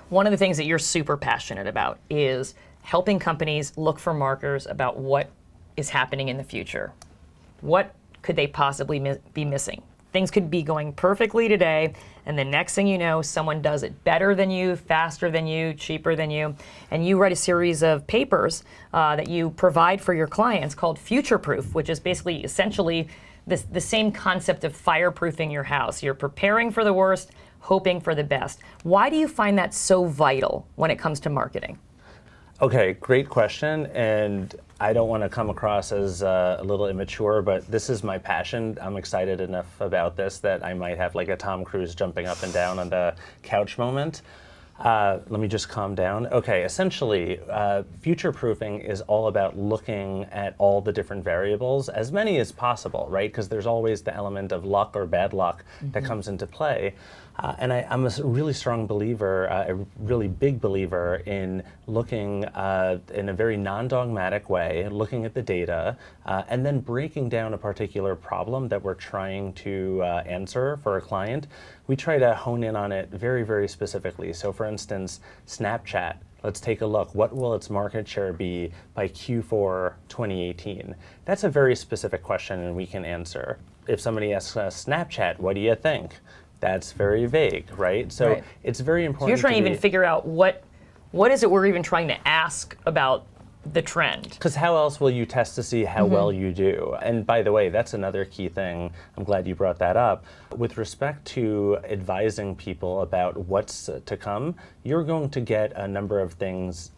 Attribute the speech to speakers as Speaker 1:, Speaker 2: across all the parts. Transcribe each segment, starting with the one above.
Speaker 1: one of the things that you're super passionate about is helping companies look for markers about what is happening in the future. What could they possibly be missing? Things could be going perfectly today, and the next thing you know, someone does it better than you, faster than you, cheaper than you, and you write a series of papers that you provide for your clients called Future Proof, which is basically essentially the same concept of fireproofing your house. You're preparing for the worst, hoping for the best. Why do you find that so vital when it comes to marketing?
Speaker 2: Okay, great question, and I don't want to come across as a little immature, but this is my passion. I'm excited enough about this that I might have like a Tom Cruise jumping up and down on the couch moment. Let me just calm down. Okay, essentially, future-proofing is all about looking at all the different variables, as many as possible, right? Because there's always the element of luck or bad luck that comes into play. And I'm a really strong believer, a really big believer in looking in a very non-dogmatic way, looking at the data, and then breaking down a particular problem that we're trying to answer for a client. We try to hone in on it very, very specifically. So for instance, Snapchat. Let's take a look. What will its market share be by Q4 2018? That's a very specific question, and we can answer. If somebody asks us, Snapchat, what do you think? That's very vague, right? So it's very important.
Speaker 1: So you're trying to even figure out what is it we're even trying to ask about the trend.
Speaker 2: Because how else will you test to see how well you do? And by the way, that's another key thing. I'm glad you brought that up. With respect to advising people about what's to come, you're going to get a number of things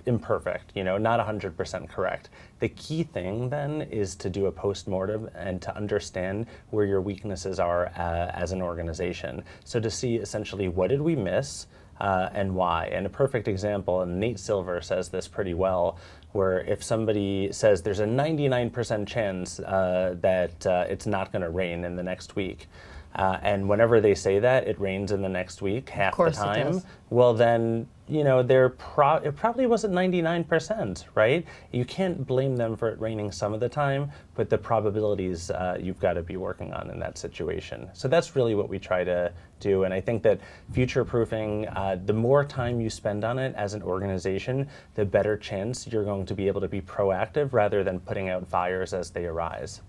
Speaker 2: imperfect, not 100% correct. The key thing then is to do a post-mortem and to understand where your weaknesses are as an organization. So to see essentially what did we miss, and why. And a perfect example, and Nate Silver says this pretty well, where if somebody says there's a 99% chance that it's not going to rain in the next week, and whenever they say that, it rains in the next week half the time, well then, it probably wasn't 99%, right? You can't blame them for it raining some of the time, but the probabilities you've got to be working on in that situation. So that's really what we try to do, and I think that future-proofing, the more time you spend on it as an organization, the better chance you're going to be able to be proactive rather than putting out fires as they arise.